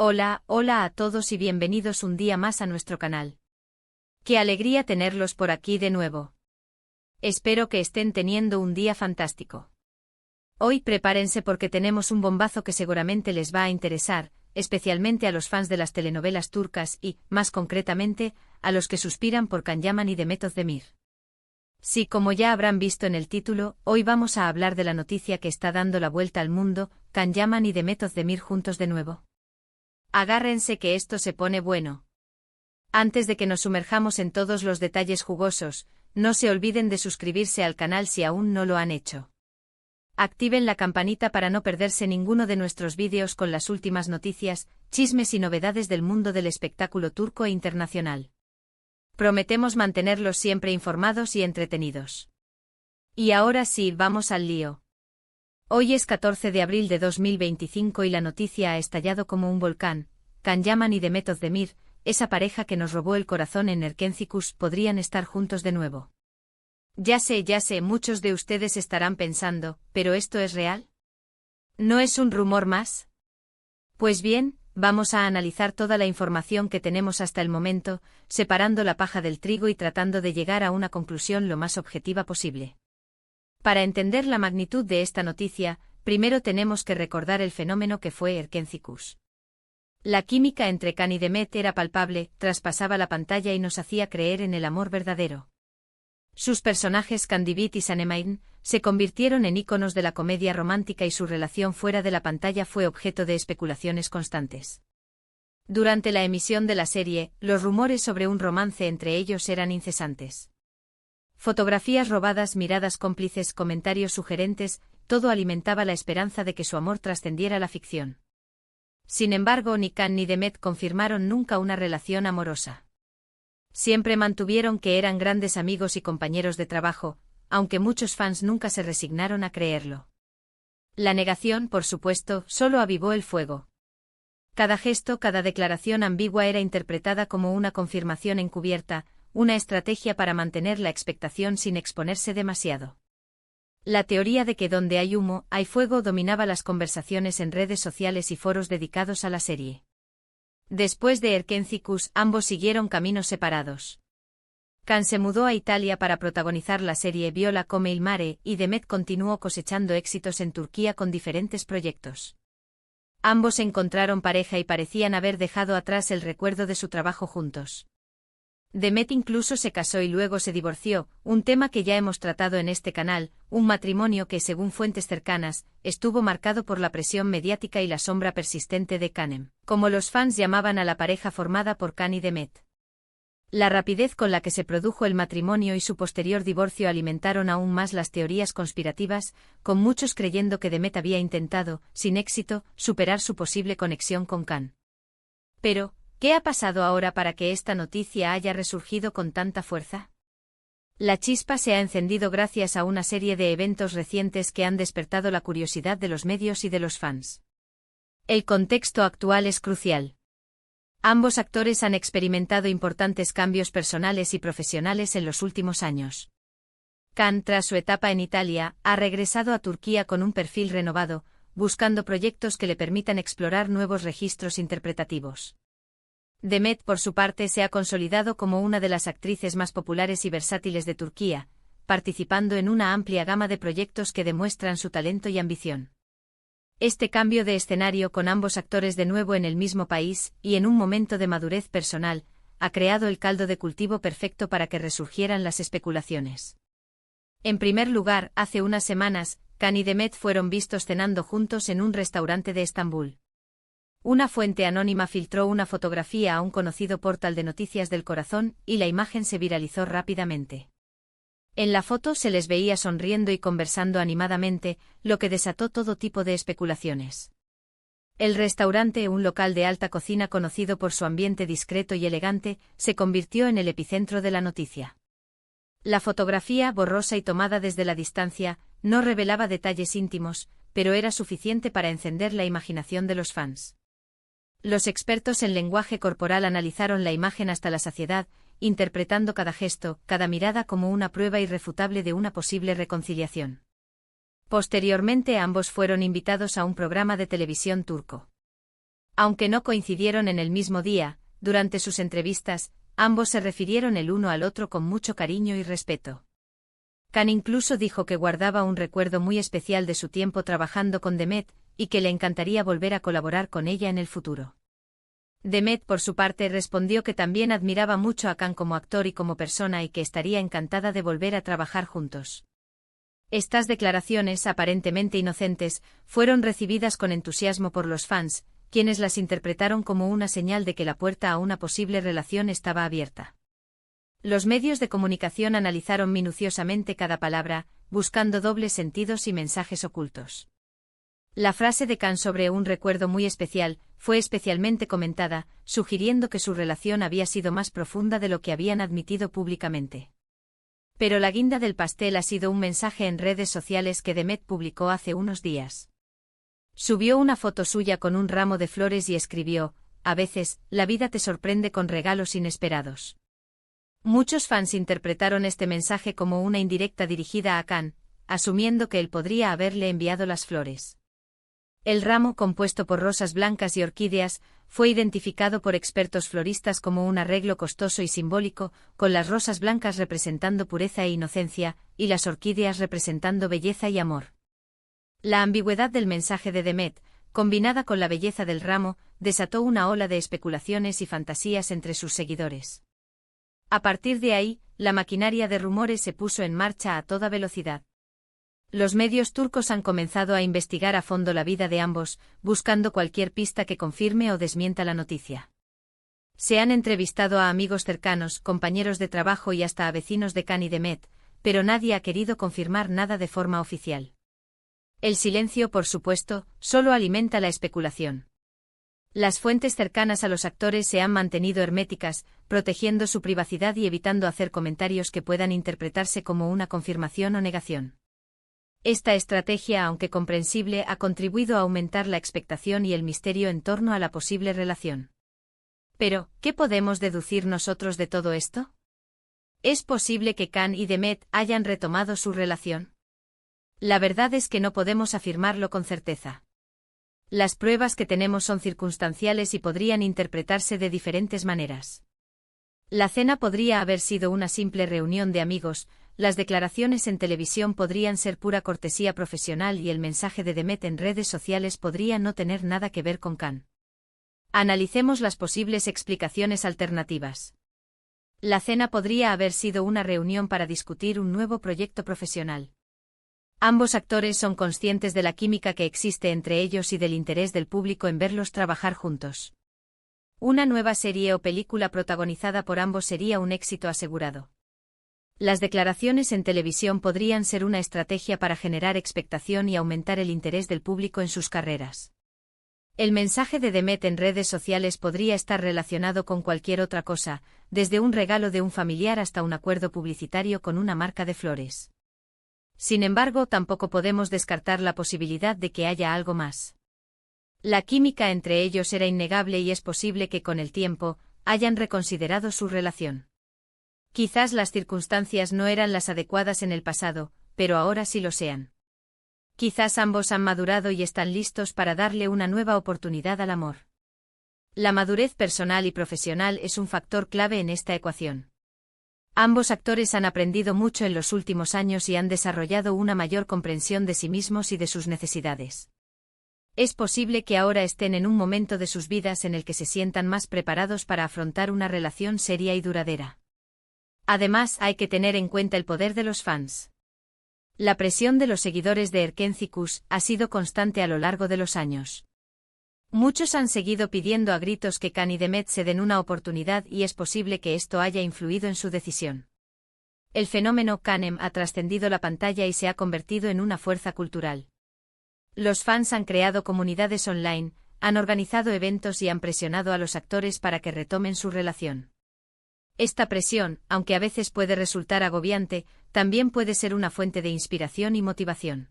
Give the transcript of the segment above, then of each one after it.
Hola, hola a todos y bienvenidos un día más a nuestro canal. Qué alegría tenerlos por aquí de nuevo. Espero que estén teniendo un día fantástico. Hoy prepárense porque tenemos un bombazo que seguramente les va a interesar, especialmente a los fans de las telenovelas turcas y, más concretamente, a los que suspiran por Can Yaman y Demet Özdemir. Sí, como ya habrán visto en el título, hoy vamos a hablar de la noticia que está dando la vuelta al mundo, Can Yaman y Demet Özdemir juntos de nuevo. Agárrense que esto se pone bueno. Antes de que nos sumerjamos en todos los detalles jugosos, no se olviden de suscribirse al canal si aún no lo han hecho. Activen la campanita para no perderse ninguno de nuestros vídeos con las últimas noticias, chismes y novedades del mundo del espectáculo turco e internacional. Prometemos mantenerlos siempre informados y entretenidos. Y ahora sí, vamos al lío. Hoy es 14 de abril de 2025 y la noticia ha estallado como un volcán. Can Yaman y Demet Özdemir, esa pareja que nos robó el corazón en Erkencikus, podrían estar juntos de nuevo. Ya sé, muchos de ustedes estarán pensando, ¿pero esto es real? ¿No es un rumor más? Pues bien, vamos a analizar toda la información que tenemos hasta el momento, separando la paja del trigo y tratando de llegar a una conclusión lo más objetiva posible. Para entender la magnitud de esta noticia, primero tenemos que recordar el fenómeno que fue Erkencikus. La química entre Can y Demet era palpable, traspasaba la pantalla y nos hacía creer en el amor verdadero. Sus personajes Candivit y Sanemein se convirtieron en íconos de la comedia romántica y su relación fuera de la pantalla fue objeto de especulaciones constantes. Durante la emisión de la serie, los rumores sobre un romance entre ellos eran incesantes. Fotografías robadas, miradas cómplices, comentarios sugerentes, todo alimentaba la esperanza de que su amor trascendiera la ficción. Sin embargo, ni Can ni Demet confirmaron nunca una relación amorosa. Siempre mantuvieron que eran grandes amigos y compañeros de trabajo, aunque muchos fans nunca se resignaron a creerlo. La negación, por supuesto, solo avivó el fuego. Cada gesto, cada declaración ambigua era interpretada como una confirmación encubierta, una estrategia para mantener la expectación sin exponerse demasiado. La teoría de que donde hay humo, hay fuego dominaba las conversaciones en redes sociales y foros dedicados a la serie. Después de Erkencikus, ambos siguieron caminos separados. Can se mudó a Italia para protagonizar la serie Viola come il mare y Demet continuó cosechando éxitos en Turquía con diferentes proyectos. Ambos encontraron pareja y parecían haber dejado atrás el recuerdo de su trabajo juntos. Demet incluso se casó y luego se divorció, un tema que ya hemos tratado en este canal, un matrimonio que, según fuentes cercanas, estuvo marcado por la presión mediática y la sombra persistente de Canem, como los fans llamaban a la pareja formada por Can y Demet. La rapidez con la que se produjo el matrimonio y su posterior divorcio alimentaron aún más las teorías conspirativas, con muchos creyendo que Demet había intentado, sin éxito, superar su posible conexión con Can. Pero, ¿qué ha pasado ahora para que esta noticia haya resurgido con tanta fuerza? La chispa se ha encendido gracias a una serie de eventos recientes que han despertado la curiosidad de los medios y de los fans. El contexto actual es crucial. Ambos actores han experimentado importantes cambios personales y profesionales en los últimos años. Can, tras su etapa en Italia, ha regresado a Turquía con un perfil renovado, buscando proyectos que le permitan explorar nuevos registros interpretativos. Demet, por su parte, se ha consolidado como una de las actrices más populares y versátiles de Turquía, participando en una amplia gama de proyectos que demuestran su talento y ambición. Este cambio de escenario con ambos actores de nuevo en el mismo país, y en un momento de madurez personal, ha creado el caldo de cultivo perfecto para que resurgieran las especulaciones. En primer lugar, hace unas semanas, Can y Demet fueron vistos cenando juntos en un restaurante de Estambul. Una fuente anónima filtró una fotografía a un conocido portal de noticias del corazón y la imagen se viralizó rápidamente. En la foto se les veía sonriendo y conversando animadamente, lo que desató todo tipo de especulaciones. El restaurante, un local de alta cocina conocido por su ambiente discreto y elegante, se convirtió en el epicentro de la noticia. La fotografía, borrosa y tomada desde la distancia, no revelaba detalles íntimos, pero era suficiente para encender la imaginación de los fans. Los expertos en lenguaje corporal analizaron la imagen hasta la saciedad, interpretando cada gesto, cada mirada como una prueba irrefutable de una posible reconciliación. Posteriormente ambos fueron invitados a un programa de televisión turco. Aunque no coincidieron en el mismo día, durante sus entrevistas, ambos se refirieron el uno al otro con mucho cariño y respeto. Khan incluso dijo que guardaba un recuerdo muy especial de su tiempo trabajando con Demet, y que le encantaría volver a colaborar con ella en el futuro. Demet, por su parte, respondió que también admiraba mucho a Khan como actor y como persona y que estaría encantada de volver a trabajar juntos. Estas declaraciones, aparentemente inocentes, fueron recibidas con entusiasmo por los fans, quienes las interpretaron como una señal de que la puerta a una posible relación estaba abierta. Los medios de comunicación analizaron minuciosamente cada palabra, buscando dobles sentidos y mensajes ocultos. La frase de Khan sobre un recuerdo muy especial fue especialmente comentada, sugiriendo que su relación había sido más profunda de lo que habían admitido públicamente. Pero la guinda del pastel ha sido un mensaje en redes sociales que Demet publicó hace unos días. Subió una foto suya con un ramo de flores y escribió: "A veces, la vida te sorprende con regalos inesperados". Muchos fans interpretaron este mensaje como una indirecta dirigida a Khan, asumiendo que él podría haberle enviado las flores. El ramo, compuesto por rosas blancas y orquídeas, fue identificado por expertos floristas como un arreglo costoso y simbólico, con las rosas blancas representando pureza e inocencia, y las orquídeas representando belleza y amor. La ambigüedad del mensaje de Demet, combinada con la belleza del ramo, desató una ola de especulaciones y fantasías entre sus seguidores. A partir de ahí, la maquinaria de rumores se puso en marcha a toda velocidad. Los medios turcos han comenzado a investigar a fondo la vida de ambos, buscando cualquier pista que confirme o desmienta la noticia. Se han entrevistado a amigos cercanos, compañeros de trabajo y hasta a vecinos de Khan y Demet, pero nadie ha querido confirmar nada de forma oficial. El silencio, por supuesto, solo alimenta la especulación. Las fuentes cercanas a los actores se han mantenido herméticas, protegiendo su privacidad y evitando hacer comentarios que puedan interpretarse como una confirmación o negación. Esta estrategia, aunque comprensible, ha contribuido a aumentar la expectación y el misterio en torno a la posible relación. Pero, ¿qué podemos deducir nosotros de todo esto? ¿Es posible que Khan y Demet hayan retomado su relación? La verdad es que no podemos afirmarlo con certeza. Las pruebas que tenemos son circunstanciales y podrían interpretarse de diferentes maneras. La cena podría haber sido una simple reunión de amigos, las declaraciones en televisión podrían ser pura cortesía profesional y el mensaje de Demet en redes sociales podría no tener nada que ver con Khan. Analicemos las posibles explicaciones alternativas. La cena podría haber sido una reunión para discutir un nuevo proyecto profesional. Ambos actores son conscientes de la química que existe entre ellos y del interés del público en verlos trabajar juntos. Una nueva serie o película protagonizada por ambos sería un éxito asegurado. Las declaraciones en televisión podrían ser una estrategia para generar expectación y aumentar el interés del público en sus carreras. El mensaje de Demet en redes sociales podría estar relacionado con cualquier otra cosa, desde un regalo de un familiar hasta un acuerdo publicitario con una marca de flores. Sin embargo, tampoco podemos descartar la posibilidad de que haya algo más. La química entre ellos era innegable y es posible que con el tiempo hayan reconsiderado su relación. Quizás las circunstancias no eran las adecuadas en el pasado, pero ahora sí lo sean. Quizás ambos han madurado y están listos para darle una nueva oportunidad al amor. La madurez personal y profesional es un factor clave en esta ecuación. Ambos actores han aprendido mucho en los últimos años y han desarrollado una mayor comprensión de sí mismos y de sus necesidades. Es posible que ahora estén en un momento de sus vidas en el que se sientan más preparados para afrontar una relación seria y duradera. Además, hay que tener en cuenta el poder de los fans. La presión de los seguidores de Erkenci ha sido constante a lo largo de los años. Muchos han seguido pidiendo a gritos que Khan y Demet se den una oportunidad y es posible que esto haya influido en su decisión. El fenómeno Khanem ha trascendido la pantalla y se ha convertido en una fuerza cultural. Los fans han creado comunidades online, han organizado eventos y han presionado a los actores para que retomen su relación. Esta presión, aunque a veces puede resultar agobiante, también puede ser una fuente de inspiración y motivación.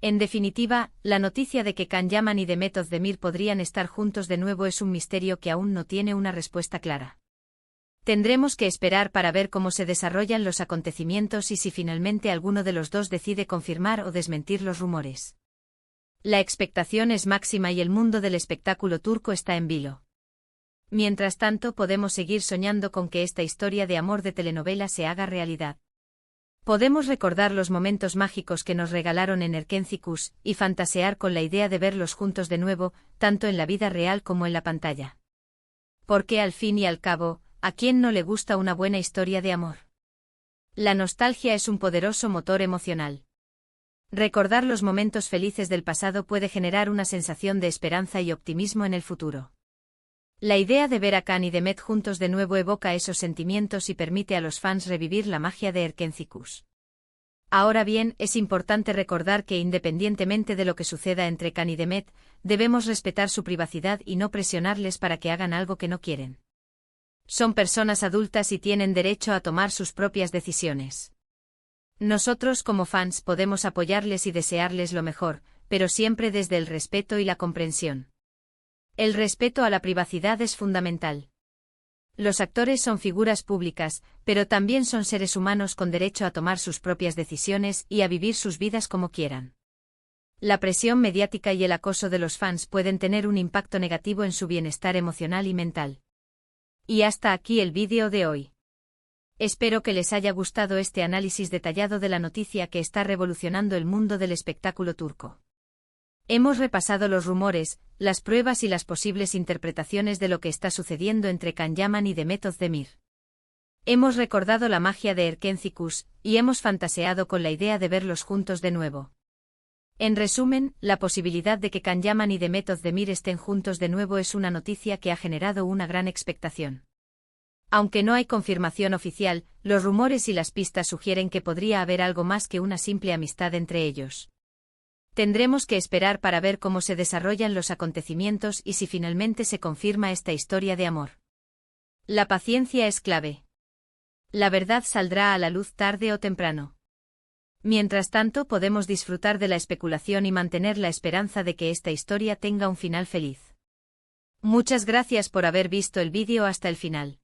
En definitiva, la noticia de que Can Yaman y Demet Özdemir podrían estar juntos de nuevo es un misterio que aún no tiene una respuesta clara. Tendremos que esperar para ver cómo se desarrollan los acontecimientos y si finalmente alguno de los dos decide confirmar o desmentir los rumores. La expectación es máxima y el mundo del espectáculo turco está en vilo. Mientras tanto, podemos seguir soñando con que esta historia de amor de telenovela se haga realidad. Podemos recordar los momentos mágicos que nos regalaron en Erkenci y fantasear con la idea de verlos juntos de nuevo, tanto en la vida real como en la pantalla. Porque al fin y al cabo, ¿a quién no le gusta una buena historia de amor? La nostalgia es un poderoso motor emocional. Recordar los momentos felices del pasado puede generar una sensación de esperanza y optimismo en el futuro. La idea de ver a Can y Demet juntos de nuevo evoca esos sentimientos y permite a los fans revivir la magia de Erkenci. Ahora bien, es importante recordar que independientemente de lo que suceda entre Can y Demet, debemos respetar su privacidad y no presionarles para que hagan algo que no quieren. Son personas adultas y tienen derecho a tomar sus propias decisiones. Nosotros como fans podemos apoyarles y desearles lo mejor, pero siempre desde el respeto y la comprensión. El respeto a la privacidad es fundamental. Los actores son figuras públicas, pero también son seres humanos con derecho a tomar sus propias decisiones y a vivir sus vidas como quieran. La presión mediática y el acoso de los fans pueden tener un impacto negativo en su bienestar emocional y mental. Y hasta aquí el vídeo de hoy. Espero que les haya gustado este análisis detallado de la noticia que está revolucionando el mundo del espectáculo turco. Hemos repasado los rumores, las pruebas y las posibles interpretaciones de lo que está sucediendo entre Can Yaman y Demet Özdemir. Hemos recordado la magia de Erkenci y hemos fantaseado con la idea de verlos juntos de nuevo. En resumen, la posibilidad de que Can Yaman y Demet Özdemir estén juntos de nuevo es una noticia que ha generado una gran expectación. Aunque no hay confirmación oficial, los rumores y las pistas sugieren que podría haber algo más que una simple amistad entre ellos. Tendremos que esperar para ver cómo se desarrollan los acontecimientos y si finalmente se confirma esta historia de amor. La paciencia es clave. La verdad saldrá a la luz tarde o temprano. Mientras tanto, podemos disfrutar de la especulación y mantener la esperanza de que esta historia tenga un final feliz. Muchas gracias por haber visto el vídeo hasta el final.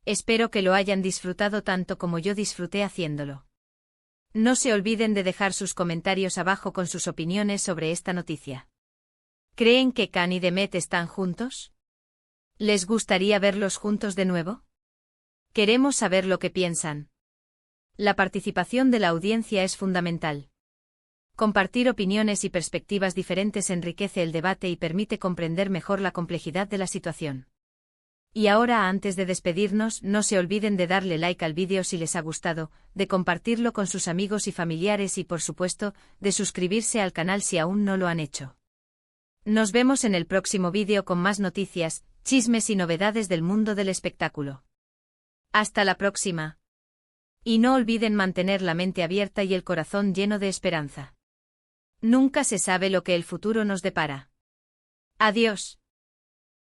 Espero que lo hayan disfrutado tanto como yo disfruté haciéndolo. No se olviden de dejar sus comentarios abajo con sus opiniones sobre esta noticia. ¿Creen que Can y Demet están juntos? ¿Les gustaría verlos juntos de nuevo? Queremos saber lo que piensan. La participación de la audiencia es fundamental. Compartir opiniones y perspectivas diferentes enriquece el debate y permite comprender mejor la complejidad de la situación. Y ahora, antes de despedirnos, no se olviden de darle like al vídeo si les ha gustado, de compartirlo con sus amigos y familiares y, por supuesto, de suscribirse al canal si aún no lo han hecho. Nos vemos en el próximo vídeo con más noticias, chismes y novedades del mundo del espectáculo. Hasta la próxima. Y no olviden mantener la mente abierta y el corazón lleno de esperanza. Nunca se sabe lo que el futuro nos depara. Adiós.